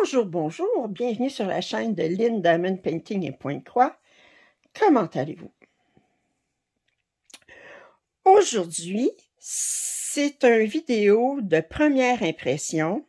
Bonjour, bonjour, bienvenue sur la chaîne de Lynn Diamond Painting et Pointe-Croix. Comment allez-vous? Aujourd'hui, c'est une vidéo de première impression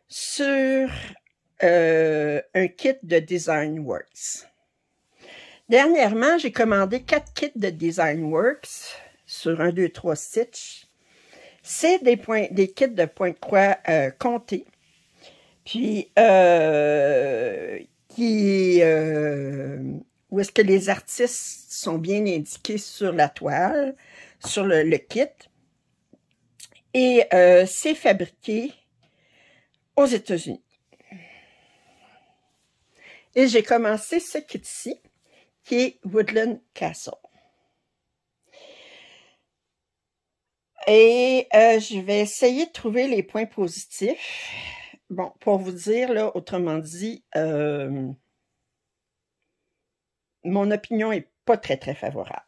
sur un kit de Designworks. Dernièrement, j'ai commandé 4 kits de Designworks sur 1, 2, 3 Stitch. C'est des kits de Pointe-Croix comptés. Puis, où est-ce que les artistes sont bien indiqués sur la toile, sur le kit. Et c'est fabriqué aux États-Unis. Et j'ai commencé ce kit-ci, qui est Woodland Castle. Et je vais essayer de trouver les points positifs. Bon, pour vous dire, là, autrement dit, mon opinion est pas très, très favorable.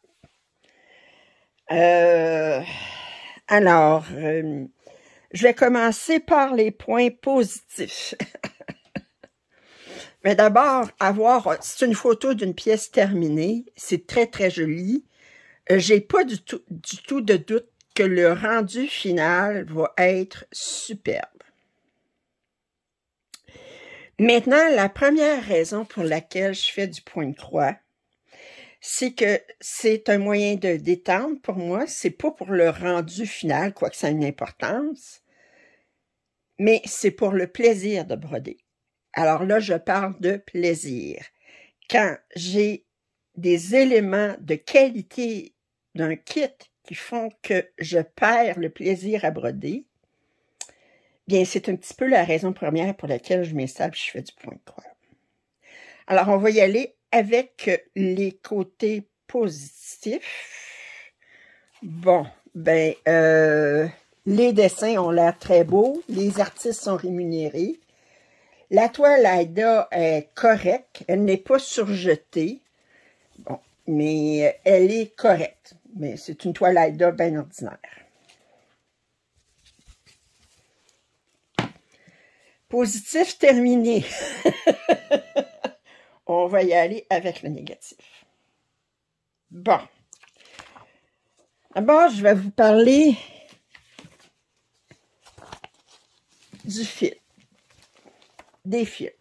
Alors, je vais commencer par les points positifs. Mais d'abord, c'est une photo d'une pièce terminée. C'est très, très joli. J'ai pas du tout de doute que le rendu final va être superbe. Maintenant, la première raison pour laquelle je fais du point-croix, c'est que c'est un moyen de détente pour moi. C'est pas pour le rendu final, quoique ça ait une importance, mais c'est pour le plaisir de broder. Alors là, je parle de plaisir. Quand j'ai des éléments de qualité d'un kit qui font que je perds le plaisir à broder, bien, c'est un petit peu la raison première pour laquelle je m'installe et je fais du point-croix. Alors, on va y aller avec les côtés positifs. Bon, ben, les dessins ont l'air très beaux. Les artistes sont rémunérés. La toile Aida est correcte. Elle n'est pas surjetée. Bon, mais elle est correcte. Mais c'est une toile Aida bien ordinaire. Positif terminé. On va y aller avec le négatif. Bon. D'abord, je vais vous parler du fil. Des fils.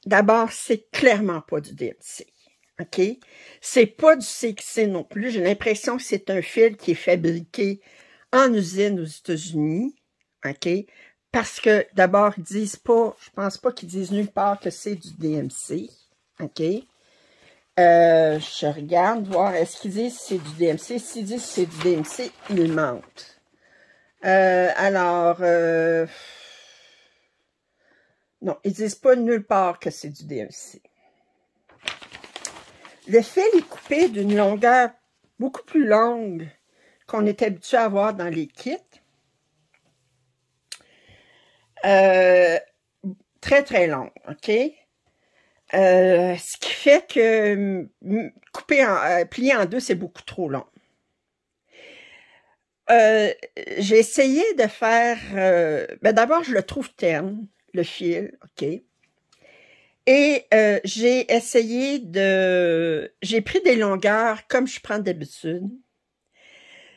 D'abord, c'est clairement pas du DMC. OK? C'est pas du CXC non plus. J'ai l'impression que c'est un fil qui est fabriqué en usine aux États-Unis. OK? Parce que, d'abord, ils disent pas, je pense pas qu'ils disent nulle part que c'est du DMC. OK? Je regarde, voir, est-ce qu'ils disent que c'est du DMC? S'ils disent que c'est du DMC, ils mentent. Non, ils disent pas nulle part que c'est du DMC. Le fil est coupé d'une longueur beaucoup plus longue qu'on est habitué à voir dans les kits. Très, très long, OK? Ce qui fait que plier en deux, c'est beaucoup trop long. J'ai essayé de faire... ben d'abord, je le trouve terne, le fil, OK? Et j'ai essayé de... J'ai pris des longueurs comme je prends d'habitude.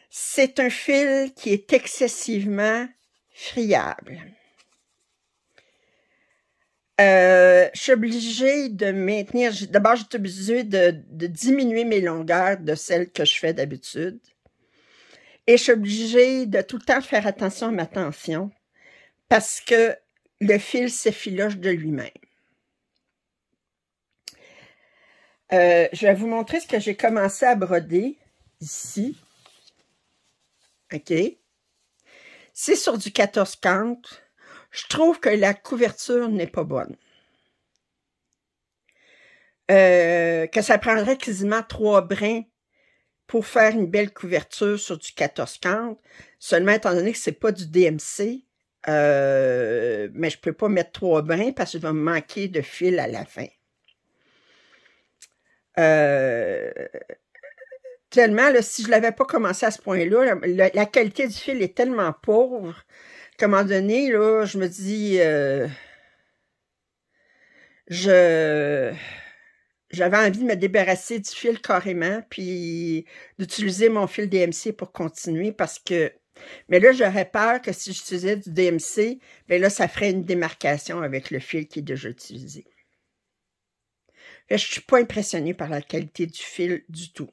C'est un fil qui est excessivement friable. Je suis obligée de maintenir... D'abord, je suis obligée de diminuer mes longueurs de celles que je fais d'habitude. Et je suis obligée de tout le temps faire attention à ma tension parce que le fil s'effiloche de lui-même. Je vais vous montrer ce que j'ai commencé à broder ici. OK? C'est sur du 14-50. Je trouve que la couverture n'est pas bonne. Que ça prendrait quasiment 3 brins pour faire une belle couverture sur du 14-50. Seulement, étant donné que c'est pas du DMC, mais je peux pas mettre 3 brins parce qu'il va me manquer de fil à la fin. tellement, là, si je l'avais pas commencé à ce point-là, la qualité du fil est tellement pauvre qu'à un moment donné, là, je me dis, j'avais envie de me débarrasser du fil carrément, puis d'utiliser mon fil DMC pour continuer parce que, mais là, j'aurais peur que si j'utilisais du DMC, ben là, ça ferait une démarcation avec le fil qui est déjà utilisé. Je suis pas impressionnée par la qualité du fil du tout.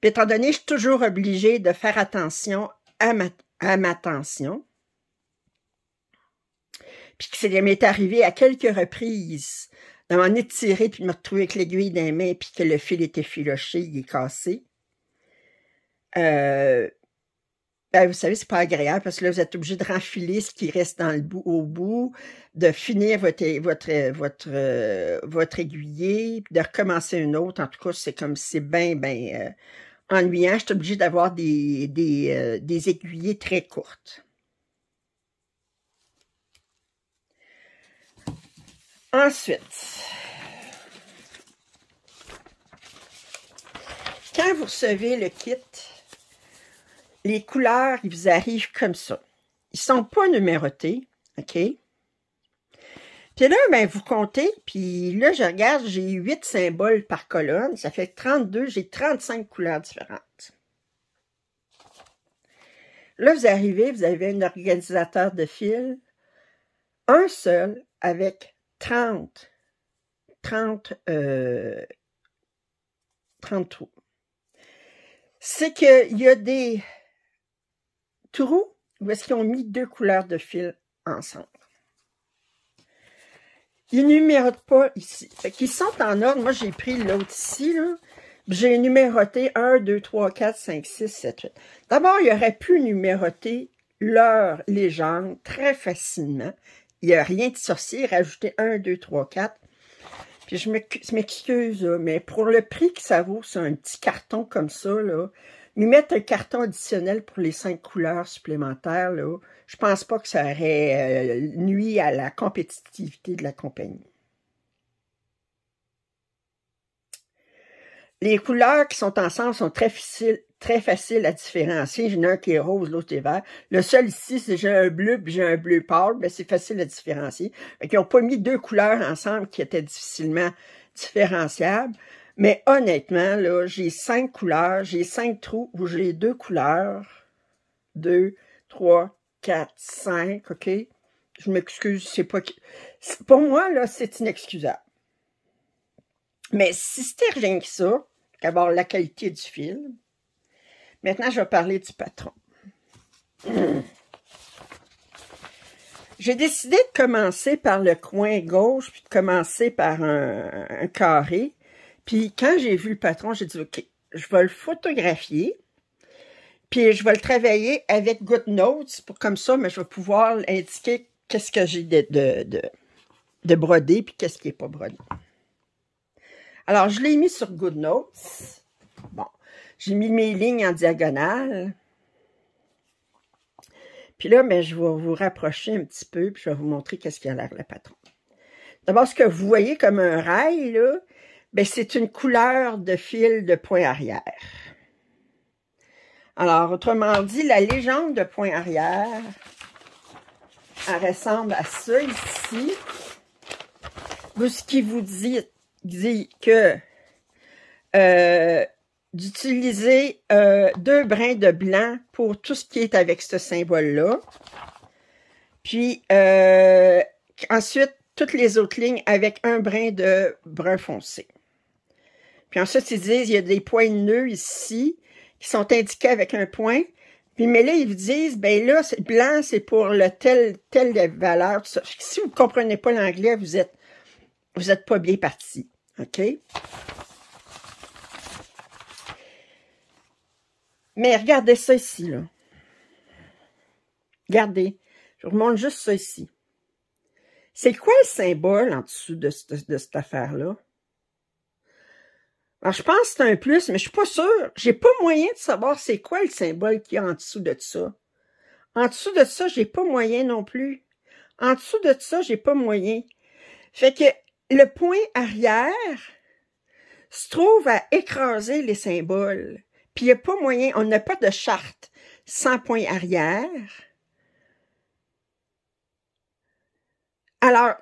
Puis étant donné, je suis toujours obligée de faire attention à ma tension. Puis que ça m'est arrivé à quelques reprises de m'en étirer puis de me retrouver avec l'aiguille dans les mains puis que le fil était filoché, il est cassé. Ben, vous savez, c'est pas agréable parce que là, vous êtes obligé de renfiler ce qui reste dans le bout, au bout, de finir votre aiguiller, puis de recommencer une autre. En tout cas, c'est comme c'est bien ennuyant. Je suis obligée d'avoir des aiguillés très courtes. Ensuite, quand vous recevez le kit, les couleurs, ils vous arrivent comme ça. Ils sont pas numérotés, OK? Puis là, ben, vous comptez, puis là, je regarde, j'ai 8 symboles par colonne, ça fait 32, j'ai 35 couleurs différentes. Là, vous arrivez, vous avez un organisateur de fil, un seul, avec 30 trous. C'est qu'il y a des trous où est-ce qu'ils ont mis 2 couleurs de fil ensemble. Ils numérotent pas ici. Fait qu'ils sont en ordre. Moi, j'ai pris l'autre ici, là. J'ai numéroté 1, 2, 3, 4, 5, 6, 7, 8. D'abord, il aurait pu numéroter leur légende très facilement. Il n'y a rien de sorcier. Rajouter 1, 2, 3, 4. Puis je m'excuse, mais pour le prix que ça vaut, c'est un petit carton comme ça, là. Ils mettent un carton additionnel pour les 5 couleurs supplémentaires, là. Je pense pas que ça aurait nui à la compétitivité de la compagnie. Les couleurs qui sont ensemble sont très faciles à différencier. J'en ai un qui est rose, l'autre est vert. Le seul ici, c'est j'ai un bleu puis j'ai un bleu pâle, ben c'est facile à différencier. Ils n'ont pas mis 2 couleurs ensemble qui étaient difficilement différenciables. Mais honnêtement, là, j'ai 5 couleurs, j'ai 5 trous où j'ai 2 couleurs. 2, 3, 4, 5, OK? Je m'excuse, c'est pas... Pour moi, là, c'est inexcusable. Mais si c'était rien que ça, d'abord la qualité du fil. Maintenant, je vais parler du patron. J'ai décidé de commencer par le coin gauche, puis de commencer par un carré. Puis quand j'ai vu le patron, j'ai dit, OK, je vais le photographier, puis je vais le travailler avec GoodNotes, pour comme ça, mais je vais pouvoir indiquer qu'est-ce que j'ai de brodé, puis qu'est-ce qui n'est pas brodé. Alors, je l'ai mis sur GoodNotes. Bon, j'ai mis mes lignes en diagonale. Puis là, ben, je vais vous rapprocher un petit peu, puis je vais vous montrer qu'est-ce qu'il y a l'air le patron. D'abord, ce que vous voyez comme un rail, là, ben, c'est une couleur de fil de point arrière. Alors, autrement dit, la légende de point arrière, elle ressemble à ça ici. Ce qui vous dit que d'utiliser 2 brins de blanc pour tout ce qui est avec ce symbole-là. Puis, ensuite, toutes les autres lignes avec un brin de brun foncé. Puis ensuite, ils disent, il y a des points de nœuds ici qui sont indiqués avec un point. Puis, mais là, ils vous disent, ben là, blanc, c'est pour le telle valeur. Tout ça. Si vous ne comprenez pas l'anglais, vous êtes pas bien parti. OK? Mais regardez ça ici, là. Regardez. Je vous remonte juste ça ici. C'est quoi le symbole en dessous de cette affaire-là? Alors, je pense que c'est un plus, mais je suis pas sûre. J'ai pas moyen de savoir c'est quoi le symbole qu'il y a en dessous de ça. En dessous de ça, j'ai pas moyen non plus. En dessous de ça, j'ai pas moyen. Fait que le point arrière se trouve à écraser les symboles. Puis il n'y a pas moyen, on n'a pas de charte sans point arrière. Alors,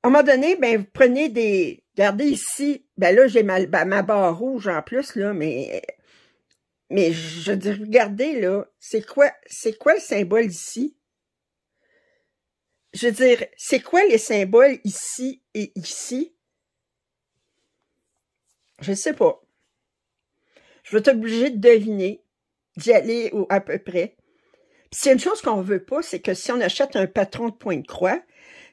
à un moment donné, ben, vous prenez des... Regardez ici, ben là, j'ai ma barre rouge en plus, là, mais je veux dire, regardez, là, c'est quoi le symbole ici? Je veux dire, c'est quoi les symboles ici et ici? Je sais pas. Je vais être obligée de deviner, d'y aller à peu près. Puis c'est une chose qu'on veut pas, c'est que si on achète un patron de point de croix,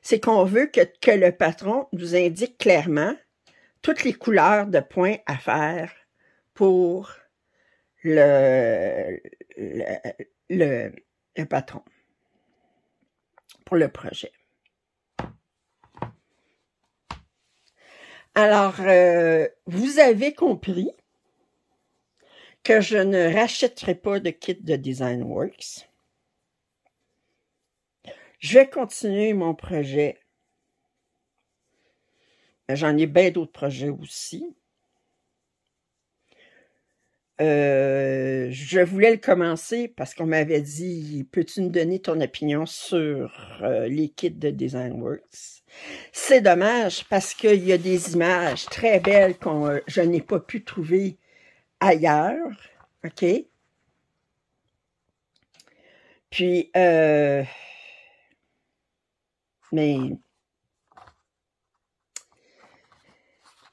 c'est qu'on veut que le patron nous indique clairement toutes les couleurs de points à faire pour le patron, pour le projet. Alors, vous avez compris que je ne rachèterai pas de kit de DesignWorks. Je vais continuer mon projet. J'en ai bien d'autres projets aussi. Je voulais le commencer parce qu'on m'avait dit « Peux-tu nous donner ton opinion sur les kits de DesignWorks? » C'est dommage parce qu'il y a des images très belles que je n'ai pas pu trouver ailleurs. OK? Puis, mais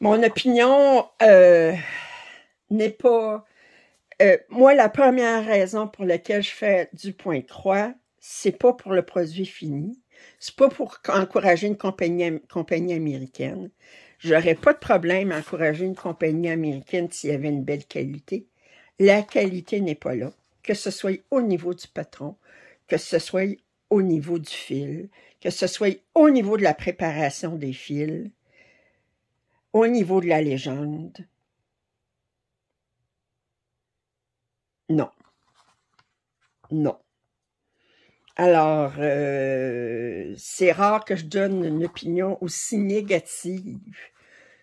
mon opinion n'est pas... moi, la première raison pour laquelle je fais du point de croix, c'est pas pour le produit fini. C'est pas pour encourager une compagnie américaine. J'aurais pas de problème à encourager une compagnie américaine s'il y avait une belle qualité. La qualité n'est pas là. Que ce soit au niveau du patron, que ce soit au niveau du fil, que ce soit au niveau de la préparation des fils, au niveau de la légende. Non. Non. Alors, c'est rare que je donne une opinion aussi négative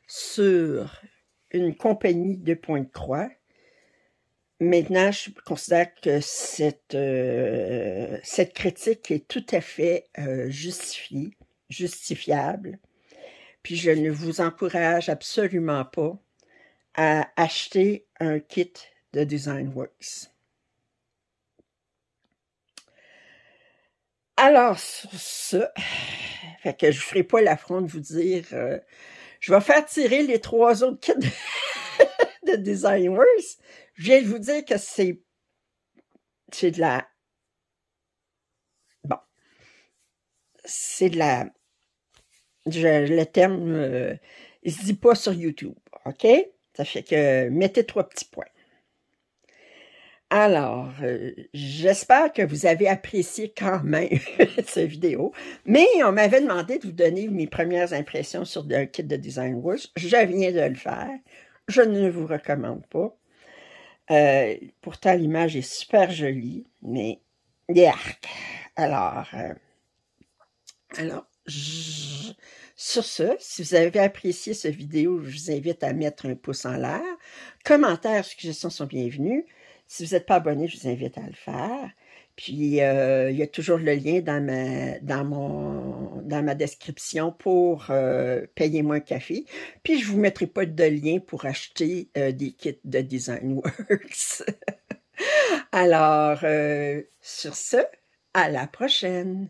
sur une compagnie de point de croix. Maintenant, je considère que cette critique est tout à fait justifiable. Puis je ne vous encourage absolument pas à acheter un kit de DesignWorks. Alors, sur ça, fait que je ne ferai pas l'affront de vous dire, je vais faire tirer les 3 autres kits de DesignWorks. Je viens de vous dire que c'est de la... Bon. C'est de la... le terme, il se dit pas sur YouTube, OK? Ça fait que mettez 3 petits points. Alors, j'espère que vous avez apprécié quand même cette vidéo, mais on m'avait demandé de vous donner mes premières impressions sur un kit de DesignWorks. Je viens de le faire. Je ne vous recommande pas. Pourtant, l'image est super jolie, mais yark. Alors, sur ce, si vous avez apprécié cette vidéo, je vous invite à mettre un pouce en l'air. Commentaires, suggestions sont bienvenus. Si vous n'êtes pas abonné, je vous invite à le faire. Puis, il y a toujours le lien dans ma description pour payer moins café. Puis, je ne vous mettrai pas de lien pour acheter des kits de DesignWorks. Alors, sur ce, à la prochaine!